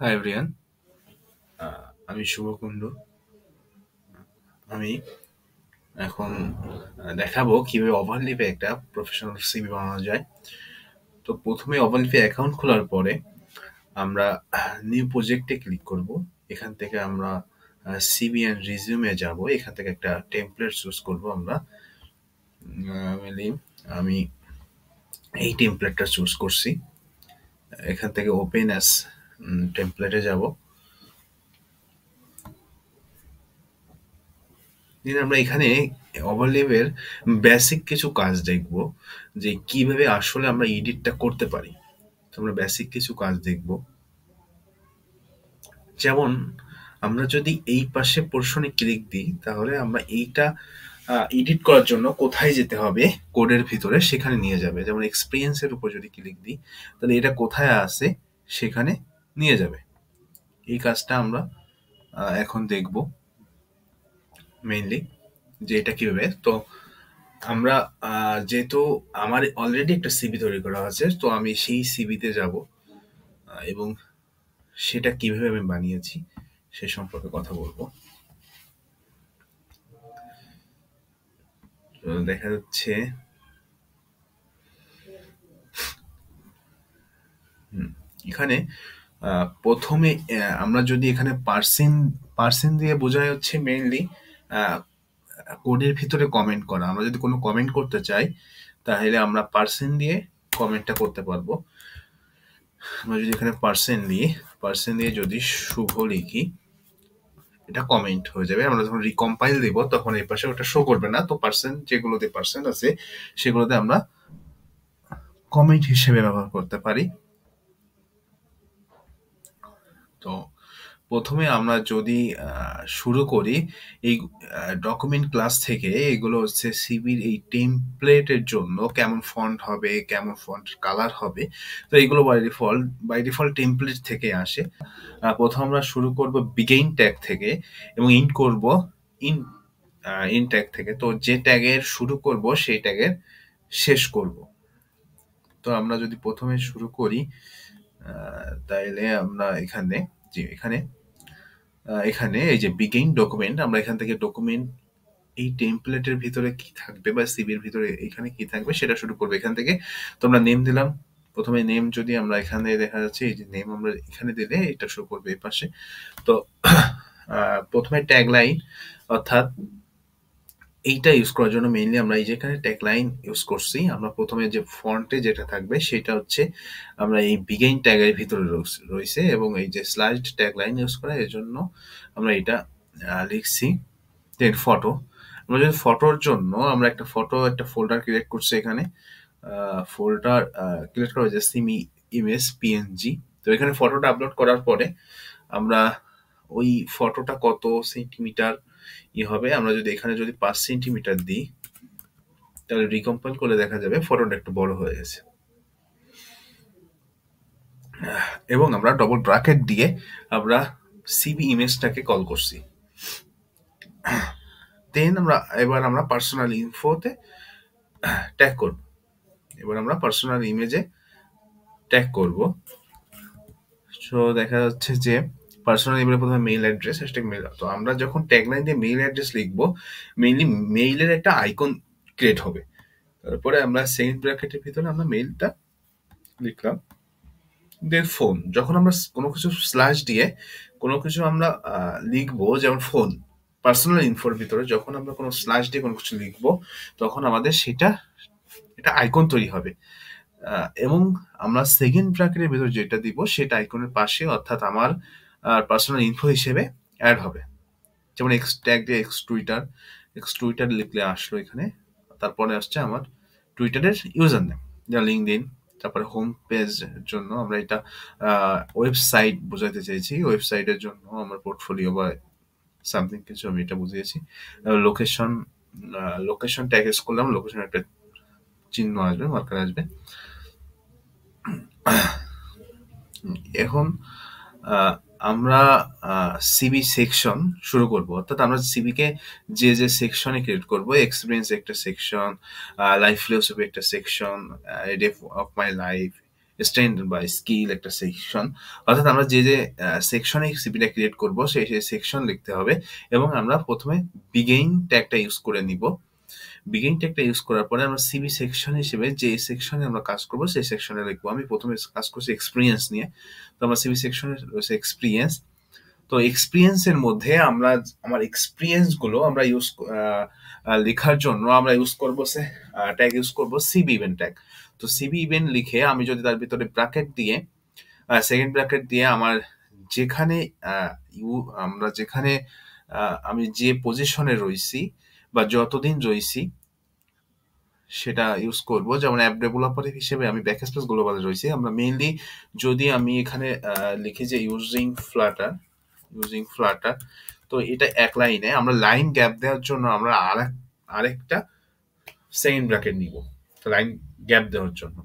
Hi everyone, আমি শুভ কুণ্ডু। আমি এখন দেখাবো কিভাবে ওভারলিপে একটা প্রফেশনাল সিভি বানানো যায়। তো প্রথমে ওভারলিপে অ্যাকাউন্ট খোলার পরে আমরা নিউ প্রজেক্টে ক্লিক করব। এখান থেকে আমরা সিভি অ্যান্ড রিজিউমে যাব। এখান থেকে একটা টেমপ্লেট চুজ করব আমরা। আমি এই টেমপ্লেটটা চুজ করছি। এখান থেকে ওপেন অ্যাজ টেমপ্লেটে যাব। আমরা এখানে ওভারলেপের বেসিক কিছু কাজ দেখব, যে কিভাবে আসলে আমরা এডিটটা করতে পারি। তো আমরা বেসিক কিছু কাজ দেখব, যেমন আমরা যদি এই পাশে পোর্শনে ক্লিক দিই তাহলে আমরা এইটা এডিট করার জন্য কোথায় যেতে হবে কোডের ভিতরে সেখানে নিয়ে যাবে। যেমন এক্সপিরিয়েন্সের উপর যদি ক্লিক দিই তাহলে এটা কোথায় আছে সেখানে নিয়ে যাবে। এই কাজটা আমরা এখন দেখব মেইনলি, যে এটা কিভাবে। তো আমরা যেহেতু আমার অলরেডি একটা সিভি তৈরি করা আছে, তো আমি সেই সিভিতে যাব এবং সেটা কিভাবে আমি বানিয়েছি সে সম্পর্কে কথা বলবো। তো দেখা যাচ্ছে এখানে প্রথমে আমরা যদি এখানে পার্সেন্ট দিয়ে বোঝায় হচ্ছে মেইনলি কোডের ভিতরে কমেন্ট করা। আমরা যদি কোনো কমেন্ট করতে চাই তাহলে আমরা পার্সেন্ট দিয়ে কমেন্টটা করতে পারবো। আমরা যদি এখানে পার্সেন্ট দিয়ে যদি শুভ লিখি, এটা কমেন্ট হয়ে যাবে। আমরা যখন রিকম্পাইল দিব তখন এই পাশে ওটা শো করবে না। তো পার্সেন্ট যেগুলোতে পার্সেন্ট আছে সেগুলোতে আমরা কমেন্ট হিসেবে ব্যবহার করতে পারি। তো প্রথমে আমরা যদি শুরু করি এই ডকুমেন্ট ক্লাস থেকে, এগুলো হচ্ছে সিভির এই টেমপ্লেটের জন্য কেমন ফন্ট হবে, কেমন ফন্ট কালার হবে। তো এগুলো বাই ডিফল্ট টেমপ্লেট থেকে আসে। প্রথম আমরা শুরু করব বিগেইন ট্যাগ থেকে এবং ইন করব ইন ইন ট্যাগ থেকে। তো যে ট্যাগের শুরু করব সেই ট্যাগের শেষ করব। তো আমরা যদি প্রথমে শুরু করি তাইলে আমরা এখানে এই যে বিগেইন ডকুমেন্ট, আমরা এখান থেকে ডকুমেন্ট এই টেমপ্লেটের ভিতরে কি থাকবে বা সিভির ভিতরে এখানে কি থাকবে সেটা শুরু করবো এখান থেকে। তো আমরা নেম দিলাম। প্রথমে নেম যদি আমরা এখানে দেখা যাচ্ছে এই যে নেম আমরা এখানে দিলে এটা শো করবে এই পাশে। তো প্রথমে ট্যাগ লাইন, অর্থাৎ এইটা ইউজ করার জন্য মেইনলি আমরা এই যেখানে ট্যাগ লাইন ইউজ করছি, আমরা প্রথমে যে ফন্টে যেটা থাকবে সেটা হচ্ছে আমরা এই বিগেইন ট্যাগের ভিতরে রয়েছে, এবং এই যে স্লাইড ট্যাগ লাইন ইউজ করা এর জন্য আমরা এটা লিখছি। দেন ফটো, আমরা যদি ফটোর জন্য আমরা একটা ফোল্ডার ক্রিয়েট করছি এখানে। ফোল্ডার ক্রিয়েট করা হয়েছে সিমি ইমেজ পিএনজি। তো এখানে ফটোটা আপলোড করার পরে আমরা ওই ফটোটা কত সেন্টিমিটার হবে, আমরা যদি এখানে যদি 5 সেন্টিমিটার দিই তাহলে রিকম্পাইল করলে দেখা যাবে ফটোটা একটু বড় হয়ে গেছে। এবং আমরা ডবল ব্র্যাকেট দিয়ে আমরা সিবি ইমেজটাকে কল করছি। দেন এবার আমরা পার্সোনাল ইনফোতে ট্যাগ করব। এবার আমরা পার্সোনাল ইমেজে ট্যাগ করব। সো দেখা যাচ্ছে যে পার্সোনাল ইমেলে প্রথমে মেইল অ্যাড্রেস, মেইল। তো আমরা যখন ট্যাগলাইন দিয়ে মেইল অ্যাড্রেস লিখবো, মেইনলি মেইলের একটা আইকন ক্রিয়েট হবে। তারপরে আমরা সেকেন্ড ব্র্যাকেটের ভিতরে আমরা মেইলটা লিখলাম। দেন ফোন, যখন আমরা কোনো কিছু স্ল্যাশ দিয়ে কোনো কিছু আমরা লিখবো, যেমন ফোন পার্সোনাল ইনফোর ভিতরে যখন আমরা কোনো স্ল্যাশ দিয়ে কোনো কিছু লিখবো তখন আমাদের এটা আইকন তৈরি হবে। এবং আমরা সেকেন্ড ব্র্যাকেটের ভিতরে যেটা দিব সেটা আইকনের পাশে, অর্থাৎ আমার পার্সোনাল ইনফো হিসেবে অ্যাড হবে। যেমন এক্স ট্যাগ দিয়ে এক্স টুইটার লিখলে আসলো এখানে। তারপরে আসছে আমার টুইটারের ইউজার নেম, যেমন লিঙ্কডইন। তারপরে হোম পেজ জন্য আমরা এটা ওয়েবসাইট বোঝাতে চাইছি, ওয়েবসাইটের জন্য আমার পোর্টফোলিও বা সামথিং কিছু আমি এটা বুঝিয়েছি। লোকেশন ট্যাগ ইউজ করলাম, লোকেশন একটা চিহ্ন আসবে, মার্কার আসবে। এখন আমরা সিবি সেকশন শুরু করব, অর্থাৎ আমরা সিবিকে যে সেকশনে ক্রিয়েট করব, এক্সপিরিয়েন্স একটা সেকশন, লাইফ ফিলোসফি একটা section, day of my life strength বা স্কিল একটা সেকশন, অর্থাৎ আমরা যে যে সেকশনে সিভিটা ক্রিয়েট করব সেই সেই সেকশন লিখতে হবে। এবং আমরা প্রথমে বিগেইন ট্যাগটা ইউজ করে নিব। বিগিন ট্যাগটা ইউজ করার পরে আমরা সিভি সেকশন হিসেবে যে সেকশনে আমরা কাজ করব সেই সেকশনে লিখবো। আমি প্রথমে কাজ করছি এক্সপিরিয়েন্স নিয়ে, তো আমার সিভি সেকশনে রয়েছে এক্সপিরিয়েন্স। তো এক্সপিরিয়েন্সের মধ্যে আমরা আমার এক্সপিরিয়েন্স গুলো আমরা ইউজ লেখার জন্য আমরা ইউজ করবো ট্যাগ ইউজ করবো সিভি ইভেন্ট ট্যাগ। তো সিভি ইভেন্ট লিখে আমি যদি তার ভিতরে ব্র্যাকেট দিয়ে সেকেন্ড ব্র্যাকেট দিয়ে আমার যেখানে আমরা যেখানে আমি যে পজিশনে রয়েছি বা যতদিন রয়েছি সেটা ইউজ করব। যেমন অ্যাপ ডেভেলপার হিসেবে আমি ব্যাকস্পেস গ্লোবালে রয়েছি। আমরা মেইনলি যদি আমি এখানে লিখি যে ইউজিং ফ্লাটার, তো এটা এক লাইনে। আমরা লাইন গ্যাপ দেওয়ার জন্য আমরা আরেকটা সেকেন্ড ব্র্যাকেট নিব লাইন গ্যাপ দেওয়ার জন্য।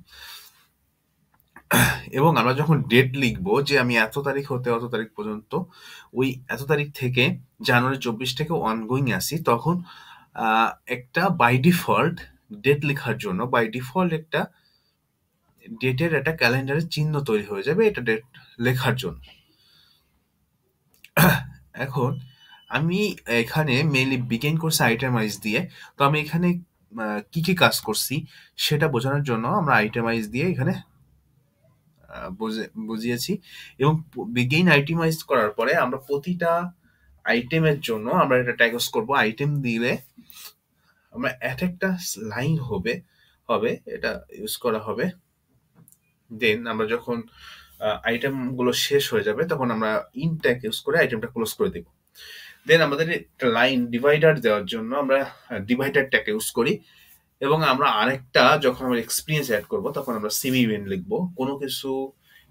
এবং আমরা যখন ডেট লিখবো যে আমি এত তারিখ হতে অত তারিখ পর্যন্ত, ওই এত তারিখ থেকে জানুয়ারি 24 থেকে অনগোয়িং আসি, তখন একটা বাই ডিফল্ট ডেট লেখার জন্য বাই ডিফল্ট একটা ডেটের একটা ক্যালেন্ডারের চিহ্ন তৈরি হয়ে যাবে এটা ডেট লেখার জন্য। এখন আমি এখানে মেইনলি বিগিন করছি আইটেমাইজ দিয়ে। তো আমি এখানে কি কি কাজ করছি সেটা বোঝানোর জন্য আমরা আইটেমাইজ দিয়ে এখানে বুঝিয়েছি। এবং বিগিন আইটেমাইজ করার পরে আমরা প্রতিটা আইটেমের জন্য আমরা এটা ট্যাগ ইউজ করব। আইটেম দিলে আমরা একটা লাইন হবে এটা ইউজ করা হবে। দেন আমরা যখন আইটেম গুলো শেষ হয়ে যাবে তখন আমরা ইন্ট ট্যাগ ইউজ করে আইটেমটা ক্লোজ করে দেব। দেন আমাদের একটা লাইন ডিভাইডার দেওয়ার জন্য আমরা ডিভাইডার ট্যাগ ইউজ করি। এবং আমরা আরেকটা যখন আমরা এক্সপিরিয়েন্স অ্যাড করব তখন আমরা সিভি ইভেন্ট লিখবো। কোনো কিছু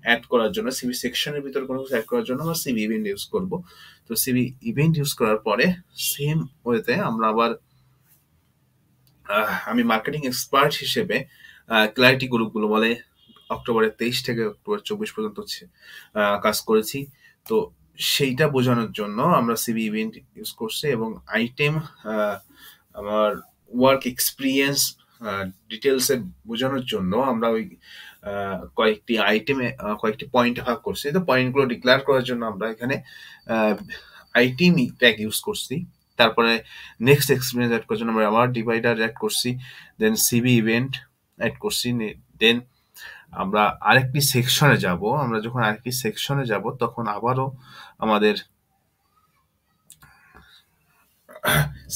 অ্যাড করার জন্য সিভি সেকশনের ভিতরে কোনো কিছু অ্যাড করার জন্য আমরা সিভি ইভেন্ট ইউজ করব। তো সিভি ইভেন্ট ইউজ করার পরে সেম ওয়েতে আমরা আবার আমি মার্কেটিং এক্সপার্ট হিসেবে ক্লারিটি গ্রুপগুলো বলে অক্টোবরের 23 থেকে অক্টোবর 24 পর্যন্ত কাজ করেছি। তো সেইটা বোঝানোর জন্য আমরা সিভি ইভেন্ট ইউজ করছি। এবং আইটেম আমার ওয়ার্ক এক্সপিরিয়েন্স ডিটেলসে বোঝানোর জন্য আমরা ওই কয়েকটি আইটেমে কয়েকটি পয়েন্ট ভাগ করছি। তো পয়েন্টগুলো ডিক্লেয়ার করার জন্য আমরা এখানে আইটেম ট্যাগ ইউজ করছি। তারপরে নেক্সট এক্সপিরিয়েন্স অ্যাড করার জন্য আমরা আবার ডিভাইডার অ্যাড করছি। দেন সিভি ইভেন্ট অ্যাড করছি। দেন আমরা আরেকটি সেকশনে যাব। আমরা যখন আরেকটি সেকশনে যাব তখন আবারও আমাদের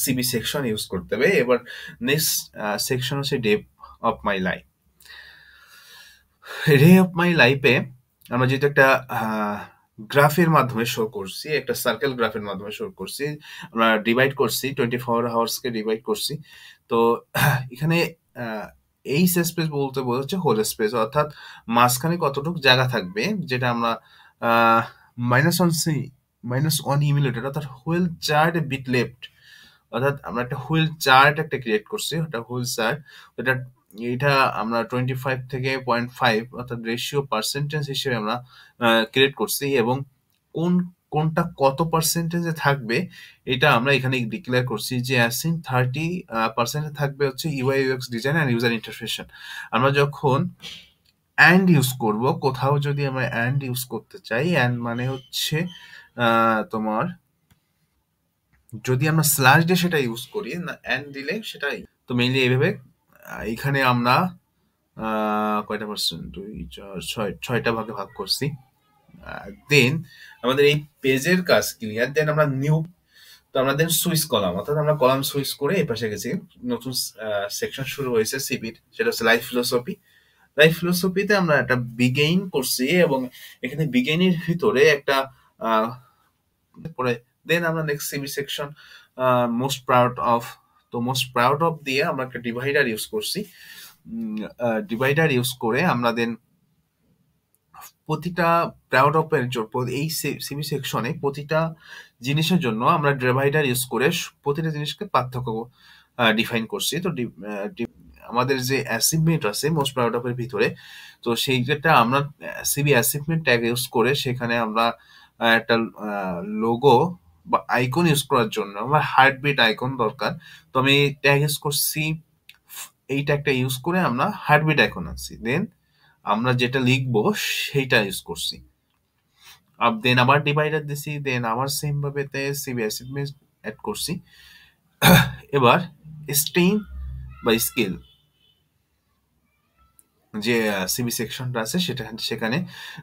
সিবি সেকশন ইউজ করতে হবে। এবার নেক্সট সেকশন হচ্ছে day of my life. Day of my লাইফে আমরা যেহেতু একটা গ্রাফের মাধ্যমে শো করছি, একটা সার্কেল গ্রাফের মাধ্যমে শো করছি, আমরা ডিভাইড করছি 24 আওয়ার্সকে ডিভাইড করছি। তো এখানে এই স্পেস বলতে বোঝাচ্ছে হোল স্পেস, অর্থাৎ মাঝখানে কতটুকু জায়গা থাকবে যেটা আমরা -1 ইমিউলেটেড অর্থাৎ হুইল চার্ট বিট লেফট, অর্থাৎ আমরা একটা হুইল চার্ট একটা ক্রিয়েট করছি। ওটা হুইল চার্ট এটা আমরা 25 থেকে 0.5 অর্থাৎ রেশিও পার্সেন্টেজ হিসেবে আমরা ক্রিয়েট করছি। এবং কোনটা কত পার্সেন্টেজে থাকবে এটা আমরা এখানে ডিক্লেয়ার করছি যে অ্যাসিন 30% থাকবে হচ্ছে UI UX design and user interface. আমরা যখন অ্যান্ড ইউজ করব, কোথাও যদি আমরা অ্যান্ড ইউজ করতে চাই, অ্যান্ড মানে হচ্ছে তোমার যদি আমরা স্ল্যাশ দিয়ে সেটা ইউজ করি না, অ্যান্ড দিলে সেটা। তো মেইনলি এইভাবে এখানে আমরা কয়টা পার্সেন্ট 2 4 6টা ভাগে ভাগ করছি। দেন আমাদের এই পেজের কাজ ক্লিয়ার। দেন আমরা নিউ, তো আমরা দেন সুইচ কলাম, অর্থাৎ আমরা কলাম সুইচ করে এই পাশে গেছি। নতুন সেকশন শুরু হয়েছে সিপির, সেটা হচ্ছে লাইফ ফিলোসফি। লাইফ ফিলোসফিতে আমরা একটা বিগেইন করছি এবং এখানে বিগেইনের ভিতরে একটা পরে দেন আমরা next CB section most proud of. তো মোস্ট প্রাউড অফ দিয়ে আমরা একটা ডিভাইডার ইউজ করছি। ডিভাইডার ইউজ করে আমরা দেন প্রতিটা প্রাউড অফ এর এই সিবি সেকশনে প্রতিটা জিনিসের জন্য আমরা ডিভাইডার ইউজ করে প্রতিটা জিনিসকে পার্থক্য ডিফাইন করছি। তো আমাদের যে অ্যাচিভমেন্ট আছে মোস্ট প্রাউড অফ এর ভিতরে, তো সেইটা আমরা সিবি অ্যাচিভমেন্ট ট্যাগ ইউজ করে সেখানে আমরা একটা লোগো বা আইকন ইউজ করার জন্য আমার হার্টবিট আইকন দরকার। তো আমি ট্যাগ ইউজ করছি, এই ট্যাগটা ইউজ করে আমরা হার্টবিট আইকন আনছি। দেন আমরা যেটা লিখবো সেইটা ইউজ করছি। দেন আবার ডিভাইডার দিছি, দেন আবার সেম ভাবে সিবি অ্যাসাইনমেন্ট অ্যাড করছি। এবার স্ট্রিং বা স্কিল যে সিবি সেকশনটা আছে সেখানে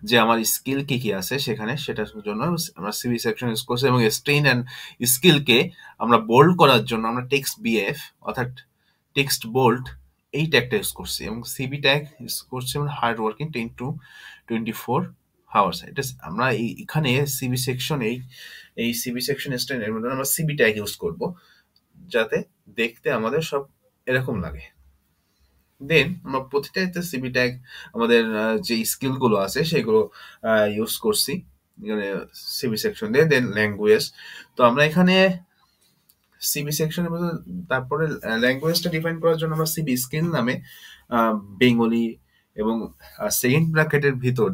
যে আমার স্কিল কি কি আছে সেখানে সেটার জন্য আমরা সিবি সেকশন ইউজ করছি, এবং স্ট্রেইন অ্যান্ড স্কিলকে আমরা বোল্ড করার জন্য আমরা টেক্সট বিএফ অর্থাৎ টেক্সট বোল্ড এই ট্যাগটা ইউজ করছি, এবং সিবি ট্যাগ ইউজ করছি আমরা হার্ড ওয়ার্কিং 10 to 24 হাওয়ার্স। এটা আমরা এখানে সিবি সেকশন এই সিবি সেকশন স্ট্রেইন এর মধ্যে আমরা সিবি ট্যাগ ইউজ করব যাতে দেখতে আমাদের সব এরকম লাগে। দেন আমরা প্রতিটাতে সিবি ট্যাগ আমাদের যে স্কিল গুলো আছে সেগুলো ইউজ করছি এখানে সিবি সেকশন দিয়ে। দেন ল্যাঙ্গুয়েজ, তো আমরা এখানে সিবি সেকশনের মধ্যে তারপরে ল্যাঙ্গুয়েজটা ডিফাইন করার জন্য আমরা সিবি স্কিল নামে বেঙ্গলি এবং সেকেন্ড ব্র্যাকেটের ভিতর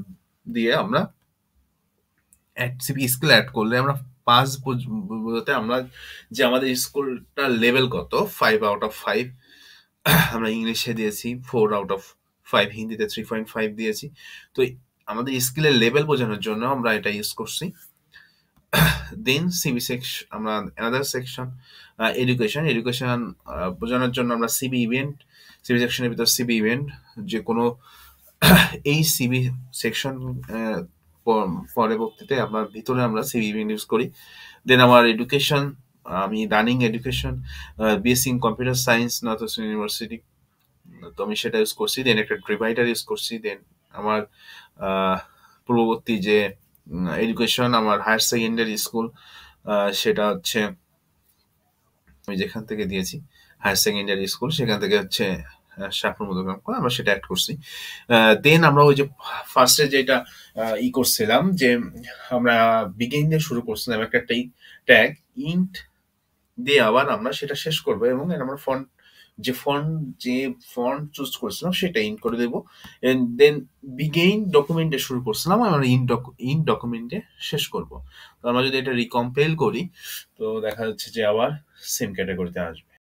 দিয়ে আমরা সিবি স্কিল অ্যাড করলে আমরা পাঁচ বলতে আমরা যে আমাদের স্কুলটার লেভেল কত 5 out of 5, আমরা ইংলিশে দিয়েছি 4 out of 5, হিন্দিতে 3.5 দিয়েছি। তো আমাদের স্কিলের লেভেল বোঝানোর জন্য আমরা এটা ইউজ করছি। দেন সিবি সেকশন আমরা অ্যানাদার সেকশন এডুকেশন বোঝানোর জন্য আমরা সিবি ইভেন্ট, সিবি সেকশনের ভিতর সিবি ইভেন্ট যে কোনো এই সিবি সেকশন পরবর্তীতে আমরা ভিতরে আমরা সিবি ইভেন্ট ইউজ করি। দেন আমার এডুকেশন, আমি running education BSc in computer science north western university, তো আমি সেটা ইউজ করছি। দেন একটা ডিভাইডার ইউজ করছি। দেন আমার পূর্ববর্তী যে এডুকেশন আমার হায়ার সেকেন্ডারি স্কুল সেটা হচ্ছে আমি যেখান থেকে দিয়েছি হায়ার সেকেন্ডারি স্কুল সেখান থেকে হচ্ছে শাহপুর মধ্যগ্রাম, আমরা সেটা অ্যাড করছি। দেন আমরা ওই যে ফার্স্টে যেটা করছিলাম যে আমরা বিগিন দিয়ে শুরু করছিলাম একটা ট্যাগ ইন্ট দিয়ে আবার আমরা সেটা শেষ করবো, এবং আমরা যে ফন্ট চুজ করছিলাম সেটা ইন করে দেবো। দেন বিগেইন ডকুমেন্টে শুরু করছিলাম, আমরা ইন ডকুমেন্টে শেষ করব। তো আমরা যদি এটা রিকম্পাইল করি তো দেখা যাচ্ছে যে আবার সেম ক্যাটাগরিতে আসবে।